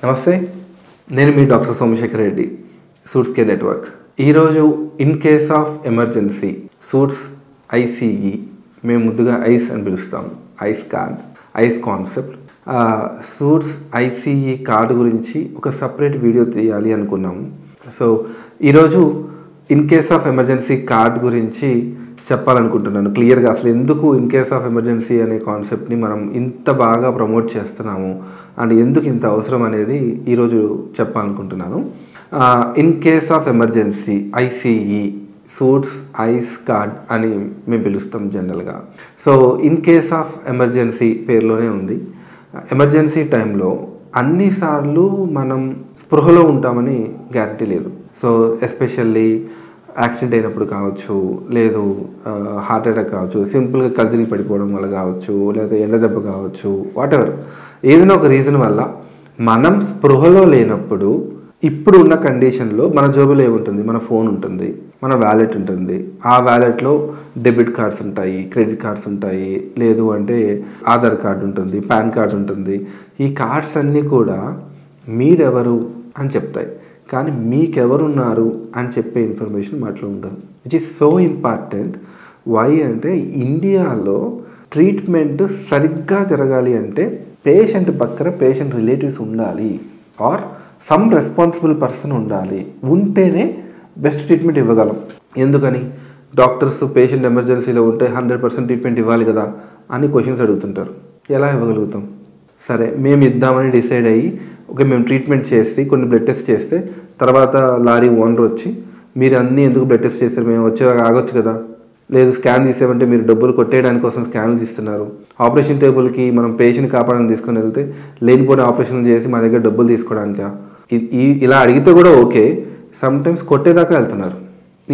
నమస్తే, నేను మీ doctor Somashekhar Reddy, Suits care network. ఈరోజు in case of emergency Suits ICE, మేము ముద్దుగా ఐస్ అని పిలుస్తాము, ICE card, ICE concept. Suits ICE card గురించి ఒక సపరేట్ వీడియో తీయాలి అనుకున్నాము. సో ఈరోజు in case of emergency card గురించి చెప్పాలనుకుంటున్నాను క్లియర్గా. అసలు ఎందుకు ఇన్ కేస్ ఆఫ్ ఎమర్జెన్సీ అనే కాన్సెప్ట్ని మనం ఇంత బాగా ప్రమోట్ చేస్తున్నాము అండ్ ఎందుకు ఇంత అవసరం అనేది ఈరోజు చెప్పాలనుకుంటున్నాను. In case of emergency ICE, suits ice card అని మేము పిలుస్తాం జనరల్గా. So in case of emergency పేరులోనే ఉంది. ఎమర్జెన్సీ టైంలో అన్నిసార్లు మనం స్పృహలో ఉంటామని గ్యారంటీ లేదు. సో ఎస్పెషల్లీ యాక్సిడెంట్ అయినప్పుడు కావచ్చు, లేదు హార్ట్ అటాక్ కావచ్చు, సింపుల్గా కళ్ళు తిరిగి పడిపోవడం వల్ల కావచ్చు, లేదా ఎండ దెబ్బ కావచ్చు, వాటెవర్ ఏదైనా ఒక రీజన్ వల్ల మనం స్పృహలో లేనప్పుడు ఇప్పుడు ఉన్న కండిషన్లో మన జోబులో ఏముంటుంది? మన ఫోన్ ఉంటుంది, మన వ్యాలెట్ ఉంటుంది. ఆ వ్యాలెట్లో డెబిట్ కార్డ్స్ ఉంటాయి, క్రెడిట్ కార్డ్స్ ఉంటాయి, లేదు అంటే ఆధార్ కార్డు ఉంటుంది, పాన్ కార్డు ఉంటుంది. ఈ కార్డ్స్ అన్నీ కూడా మీరెవరు అని చెప్తాయి, కానీ మీకెవరున్నారు అని చెప్పే ఇన్ఫర్మేషన్ మాటలో ఉండదు, which is so important. Why అంటే ఇండియాలో ట్రీట్మెంట్ సరిగ్గా జరగాలి అంటే పేషెంట్ పక్కన పేషెంట్ రిలేటివ్స్ ఉండాలి, ఆర్ సమ్ రెస్పాన్సిబుల్ పర్సన్ ఉండాలి. ఉంటేనే బెస్ట్ ట్రీట్మెంట్ ఇవ్వగలం. ఎందుకని? డాక్టర్స్ పేషెంట్ ఎమర్జెన్సీలో ఉంటే 100% ట్రీట్మెంట్ ఇవ్వాలి కదా అని క్వశ్చన్స్ అడుగుతుంటారు. ఎలా ఇవ్వగలుగుతాం? సరే, మేము ఇద్దామని డిసైడ్ అయ్యి మేము ట్రీట్మెంట్ చేసి కొన్ని బ్లడ్ టెస్ట్ చేస్తే తర్వాత లారీ ఓనర్ వచ్చి మీరు అన్నీ ఎందుకు బ్లడ్ టెస్ట్ చేస్తారు, మేము వచ్చేలాగా ఆగొచ్చు కదా, లేదు స్కాన్ తీసేమంటే మీరు డబ్బులు కొట్టేయడానికి కోసం స్కాన్లు తీస్తున్నారు. ఆపరేషన్ టేబుల్కి మనం పేషెంట్ కాపాడని తీసుకొని వెళ్తే లేనిపోయిన ఆపరేషన్ చేసి మా దగ్గర డబ్బులు తీసుకోవడానికా? ఇలా అడిగితే కూడా ఓకే, సమ్టైమ్స్ కొట్టేదాకా వెళ్తున్నారు.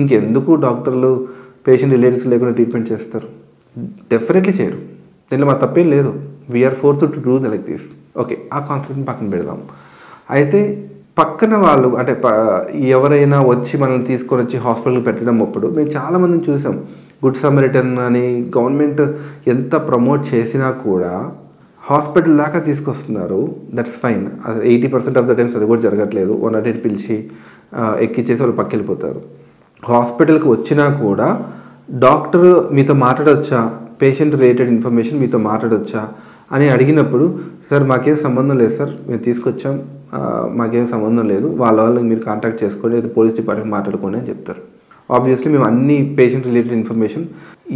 ఇంకెందుకు డాక్టర్లు పేషెంట్ రిలేటివ్స్ లేకుండా ట్రీట్మెంట్ చేస్తారు? డెఫినెట్లీ చేయరు. దీనిలో మా తప్పేం లేదు. We are forced to do like this. Okay, ఆ కాన్సెప్ట్ని పక్కన పెడదాం. అయితే పక్కన వాళ్ళు అంటే ఎవరైనా వచ్చి మనల్ని తీసుకొని వచ్చి హాస్పిటల్కి పెట్టడం అప్పుడు మేము చాలామందిని చూసాం. గుడ్ సమరిటన్ అని గవర్నమెంట్ ఎంత ప్రమోట్ చేసినా కూడా హాస్పిటల్ దాకా తీసుకొస్తున్నారు. That's fine. 80% of the times అది కూడా జరగట్లేదు. 108 పిలిచి ఎక్కిచ్చేసి వాళ్ళు పక్క వెళ్ళిపోతారు. హాస్పిటల్కి వచ్చినా కూడా డాక్టర్ మీతో మాట్లాడొచ్చా, పేషెంట్ రిలేటెడ్ ఇన్ఫర్మేషన్ మీతో మాట్లాడొచ్చా అని అడిగినప్పుడు, సార్ మాకేం సంబంధం లేదు సార్, మేము తీసుకొచ్చాం, మాకేం సంబంధం లేదు, వాళ్ళని మీరు కాంటాక్ట్ చేసుకోండి, లేదా పోలీస్ డిపార్ట్మెంట్ మాట్లాడుకోండి అని చెప్తారు. ఆబ్వియస్లీ మేము అన్ని పేషెంట్ రిలేటెడ్ ఇన్ఫర్మేషన్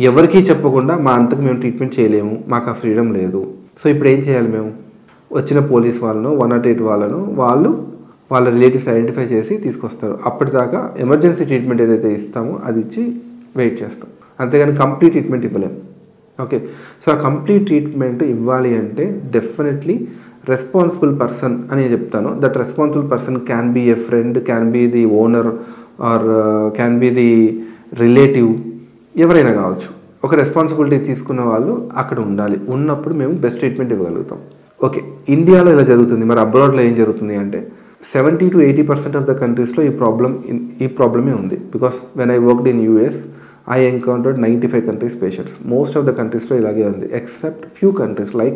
ఎవరికీ చెప్పకుండా మా అంతకు మేము ట్రీట్మెంట్ చేయలేము, మాకు ఆ ఫ్రీడమ్ లేదు. సో ఇప్పుడు ఏం చేయాలి? మేము వచ్చిన పోలీస్ వాళ్ళను 108 వాళ్ళను వాళ్ళ రిలేటివ్స్ ఐడెంటిఫై చేసి తీసుకొస్తారు. అప్పటిదాకా ఎమర్జెన్సీ ట్రీట్మెంట్ ఏదైతే ఇస్తామో అది ఇచ్చి వెయిట్ చేస్తాం, అంతేగాని కంప్లీట్ ట్రీట్మెంట్ ఇవ్వలేము. ఓకే, సో ఆ కంప్లీట్ ట్రీట్మెంట్ ఇవ్వాలి అంటే డెఫినెట్లీ రెస్పాన్సిబుల్ పర్సన్ అని చెప్తాను. That responsible person can be a friend, can be the owner, or can be the relative, ఎవరైనా కావచ్చు. ఒక రెస్పాన్సిబిలిటీ తీసుకున్న వాళ్ళు అక్కడ ఉండాలి. ఉన్నప్పుడు మేము బెస్ట్ ట్రీట్మెంట్ ఇవ్వగలుగుతాం. ఓకే, ఇండియాలో ఇలా జరుగుతుంది, మరి అబ్రాడ్లో ఏం జరుగుతుంది అంటే 70 to 80% ఆఫ్ ద కంట్రీస్లో ఈ ప్రాబ్లమే ఉంది. Because when I worked in US I encountered 95 countries patients. Most of the countries లో ఇలాగే ఉంది, except few countries like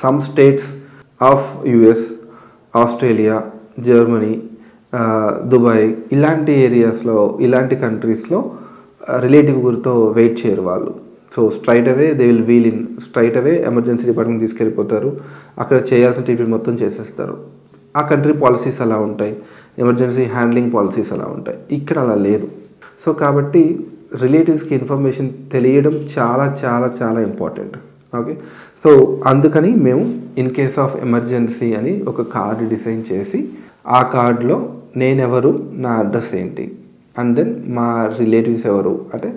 some states of US, Australia, Germany, Dubai, ఇలాంటి ఏరియాస్లో, ఇలాంటి కంట్రీస్లో రిలేటివ్ గురితో వెయిట్ చేయరు వాళ్ళు. So straight away they will wheel in, straight away emergency department తీసుకెళ్ళిపోతారు, అక్కడ చేయాల్సిన ట్రీట్మెంట్ మొత్తం చేసేస్తారు. ఆ కంట్రీ పాలసీస్ అలా ఉంటాయి, ఎమర్జెన్సీ హ్యాండ్లింగ్ పాలసీస్ అలా ఉంటాయి. ఇక్కడ అలా లేదు. సో కాబట్టి రిలేటివ్స్కి ఇన్ఫర్మేషన్ తెలియడం చాలా చాలా చాలా ఇంపార్టెంట్. ఓకే, సో అందుకని మేము ఇన్ కేస్ ఆఫ్ ఎమర్జెన్సీ అని ఒక కార్డు డిజైన్ చేసి, ఆ కార్డులో నేనెవరు, నా అడ్రస్ ఏంటి, అండ్ దెన్ మా రిలేటివ్స్ ఎవరు అంటే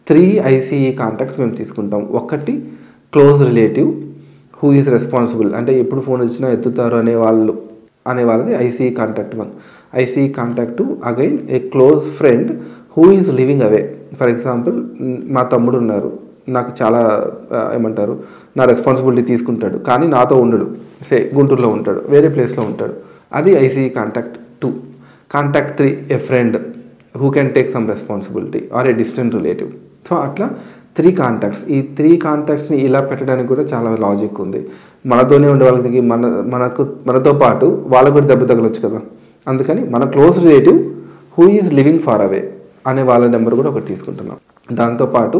3 ఐసీఈ కాంటాక్ట్స్ మేము తీసుకుంటాం. ఒకటి close relative who is responsible, అంటే ఎప్పుడు ఫోన్ వచ్చినా ఎత్తుతారు అనేవాళ్ళది ICE contact 1. ICE contact 2 again a close friend who is living away. For example, మా తమ్ముడు ఉన్నారు, నాకు చాలా ఏమంటారు, నా రెస్పాన్సిబిలిటీ తీసుకుంటాడు, కానీ నాతో ఉండడు, సే గుంటూరులో ఉంటాడు, వేరే ప్లేస్లో ఉంటాడు, అది ICE contact 2. Contact 3 a friend who can take some responsibility or a distant relative. So అట్లా 3 కాంటాక్ట్స్. ఈ 3 కాంటాక్ట్స్ని ఇలా పెట్టడానికి కూడా చాలా లాజిక్ ఉంది. మనతోనే ఉండే వాళ్ళకి మనతో పాటు వాళ్ళకు కూడా దెబ్బ తగలొచ్చు కదా. అందుకని మన close relative who is living far away అనే వాళ్ళ నెంబర్ కూడా ఒకటి తీసుకుంటున్నాం. దాంతోపాటు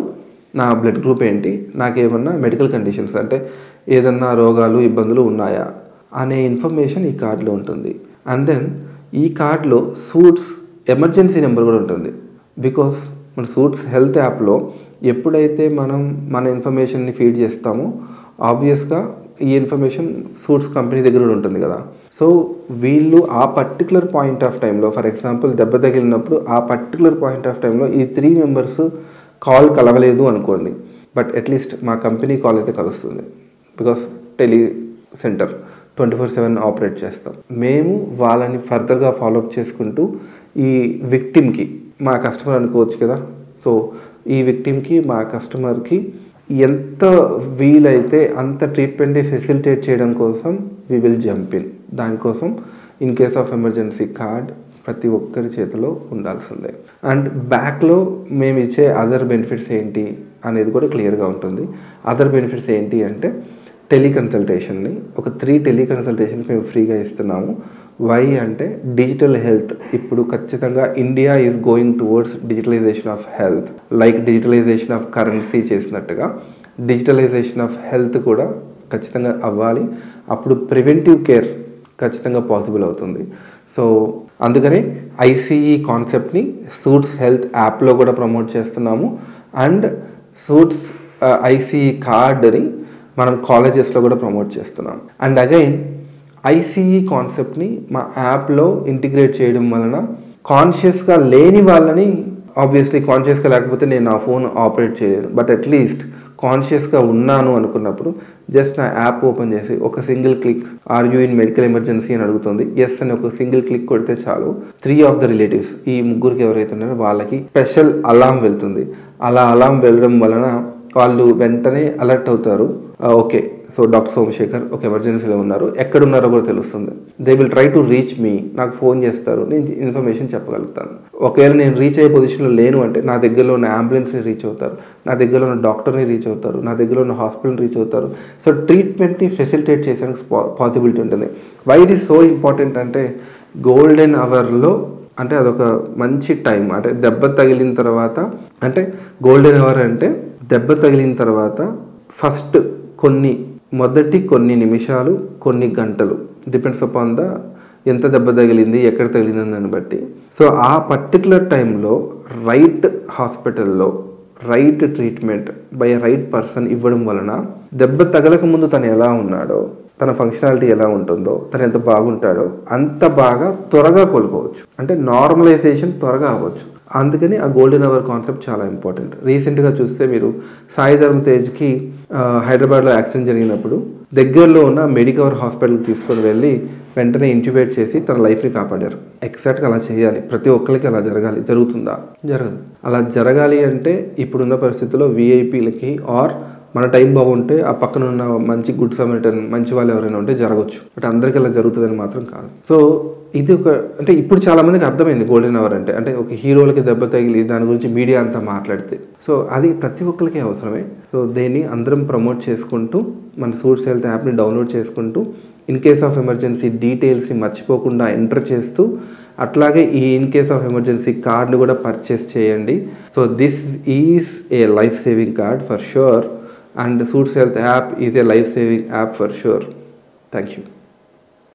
నా బ్లడ్ గ్రూప్ ఏంటి, నాకేమన్నా మెడికల్ కండిషన్స్ అంటే ఏదన్నా రోగాలు ఇబ్బందులు ఉన్నాయా అనే ఇన్ఫర్మేషన్ ఈ కార్డులో ఉంటుంది. అండ్ దెన్ ఈ కార్డులో సూట్స్ ఎమర్జెన్సీ నెంబర్ కూడా ఉంటుంది. బికాస్ మన సూట్స్ హెల్త్ యాప్లో ఎప్పుడైతే మనం మన ఇన్ఫర్మేషన్ని ఫీడ్ చేస్తామో ఆబ్వియస్గా ఈ ఇన్ఫర్మేషన్ సూట్స్ కంపెనీ దగ్గర కూడా ఉంటుంది కదా. సో వీళ్ళు ఆ పర్టికులర్ పాయింట్ ఆఫ్ టైంలో, ఫర్ ఎగ్జాంపుల్ దెబ్బ తగిలినప్పుడు ఆ పర్టికులర్ పాయింట్ ఆఫ్ టైంలో ఈ 3 మెంబర్స్ కాల్ కలవలేదు అనుకోండి, బట్ అట్లీస్ట్ మా కంపెనీ కాల్ అయితే కలుస్తుంది. బికాస్ టెలి సెంటర్ 24/7 ఆపరేట్ చేస్తాం. మేము వాళ్ళని ఫర్దర్గా ఫాలోఅప్ చేసుకుంటూ ఈ విక్టిమ్కి, మా కస్టమర్ అనుకోవచ్చు కదా, సో ఈ విక్టిమ్కి మా కస్టమర్కి ఎంత వీలైతే అంత ట్రీట్మెంట్ని ఫెసిలిటేట్ చేయడం కోసం వి విల్ జంప్ ఇన్. దానికోసం in case of emergency card ప్రతి ఒక్కరి చేతిలో ఉండాల్సిందే. అండ్ బ్యాక్లో మేము ఇచ్చే అదర్ బెనిఫిట్స్ ఏంటి అనేది కూడా క్లియర్గా ఉంటుంది. అదర్ బెనిఫిట్స్ ఏంటి అంటే టెలికన్సల్టేషన్ని ఒక 3 టెలికన్సల్టేషన్స్ మేము ఫ్రీగా ఇస్తున్నాము. వై అంటే డిజిటల్ హెల్త్ ఇప్పుడు ఖచ్చితంగా India is going towards digitalization of health. Like digitalization of currency చేసినట్టుగా డిజిటలైజేషన్ ఆఫ్ హెల్త్ కూడా ఖచ్చితంగా అవ్వాలి. అప్పుడు ప్రివెంటివ్ కేర్ ఖచ్చితంగా పాసిబుల్ అవుతుంది. సో అందుకనే ఐసీఈ కాన్సెప్ట్ని సూట్స్ హెల్త్ యాప్లో కూడా ప్రమోట్ చేస్తున్నాము. అండ్ సూట్స్ ఐసీఈ కార్డ్ని మనం కాలేజెస్లో కూడా ప్రమోట్ చేస్తున్నాం. అండ్ అగైన్ ఐసీఈ కాన్సెప్ట్ని మా యాప్లో ఇంటిగ్రేట్ చేయడం వలన కాన్షియస్గా లేని వాళ్ళని, ఆబ్వియస్లీ కాన్షియస్గా లేకపోతే నేను నా ఫోన్ ఆపరేట్ చేయలేను, బట్ అట్లీస్ట్ కాన్షియస్గా ఉన్నాను అనుకున్నప్పుడు జస్ట్ నా యాప్ ఓపెన్ చేసి ఒక single click are you in medical emergency అని అడుగుతుంది. ఎస్ అని ఒక సింగిల్ క్లిక్ కొడితే చాలు 3 ఆఫ్ ద రిలేటివ్స్, ఈ ముగ్గురికి ఎవరైతే ఉన్నారో వాళ్ళకి స్పెషల్ అలారం వెళ్తుంది. అలా అలారం వెళ్ళడం వలన వాళ్ళు వెంటనే అలర్ట్ అవుతారు. ఓకే, సో డాక్టర్ సోమశేఖర్ ఒక ఎమర్జెన్సీలో ఉన్నారు, ఎక్కడున్నారో కూడా తెలుస్తుంది. They will try to reach me, నాకు ఫోన్ చేస్తారు, నేను ఇన్ఫర్మేషన్ చెప్పగలుగుతాను. ఒకవేళ నేను రీచ్ అయ్యే పొజిషన్లో లేను అంటే నా దగ్గరలో ఉన్న అంబులెన్స్ని రీచ్ అవుతారు, నా దగ్గరలో ఉన్న డాక్టర్ని రీచ్ అవుతారు, నా దగ్గరలో ఉన్న హాస్పిటల్ని రీచ్ అవుతారు. సో ట్రీట్మెంట్ని ఫెసిలిటేట్ చేసేందుకు పాసిబిలిటీ ఉంటుంది. Why it is so important అంటే గోల్డెన్ అవర్లో, అంటే అదొక మంచి టైం. అంటే దెబ్బ తగిలిన తర్వాత, అంటే గోల్డెన్ అవర్ అంటే దెబ్బ తగిలిన తర్వాత ఫస్ట్ మొదటి కొన్ని నిమిషాలు, కొన్ని గంటలు, డిపెండ్స్ అపాన్ ద ఎంత దెబ్బ తగిలింది, ఎక్కడ తగిలింది దాన్ని బట్టి. సో ఆ పర్టికులర్ టైంలో రైట్ హాస్పిటల్లో right treatment by right person ఇవ్వడం వలన దెబ్బ తగలక ముందు తను ఎలా ఉన్నాడో, తన ఫంక్షనాలిటీ ఎలా ఉంటుందో, తను ఎంత బాగుంటాడో అంత బాగా త్వరగా కోలుకోవచ్చు. అంటే నార్మలైజేషన్ త్వరగా అవ్వచ్చు. అందుకని ఆ గోల్డెన్ అవర్ కాన్సెప్ట్ చాలా ఇంపార్టెంట్. రీసెంట్గా చూస్తే మీరు సాయి ధర్మ్ తేజ్కి హైదరాబాద్లో యాక్సిడెంట్ జరిగినప్పుడు దగ్గరలో ఉన్న మెడికవర్ హాస్పిటల్కి తీసుకొని వెళ్ళి వెంటనే ఇంట్యూబేట్ చేసి తన లైఫ్ని కాపాడారు. ఎగ్జాక్ట్గా అలా చేయాలి, ప్రతి ఒక్కరికి అలా జరగాలి. జరుగుతుందా? జరగదు. అలా జరగాలి అంటే ఇప్పుడున్న పరిస్థితుల్లో వీఐపీలకి ఆర్ మన టైం బాగుంటే ఆ పక్కన ఉన్న మంచి గుడ్ సమరిటన్ మంచి వాళ్ళు ఎవరైనా ఉంటే జరగవచ్చు. బట్ అందరికీ అలా జరుగుతుందని మాత్రం కాదు. సో ఇది అంటే ఇప్పుడు చాలా మందికి అర్థమైంది గోల్డెన్ అవర్ అంటే ఒక హీరోలకి దెబ్బ తగిలి దాని గురించి మీడియా అంతా మాట్లాడితే. సో అది ప్రతి ఒక్కరికి అవసరమే. సో దీన్ని అందరం ప్రమోట్ చేసుకుంటూ మన సూట్స్ హెల్త్ యాప్ని డౌన్లోడ్ చేసుకుంటూ ఇన్ కేస్ ఆఫ్ ఎమర్జెన్సీ డీటెయిల్స్ని మర్చిపోకుండా ఎంటర్ చేస్తూ, అట్లాగే ఈ ఇన్ కేస్ ఆఫ్ ఎమర్జెన్సీ కార్డ్ని కూడా పర్చేస్ చేయండి. So this is a life saving card for sure, and Suits Health app is a life-saving app for sure. Thank you.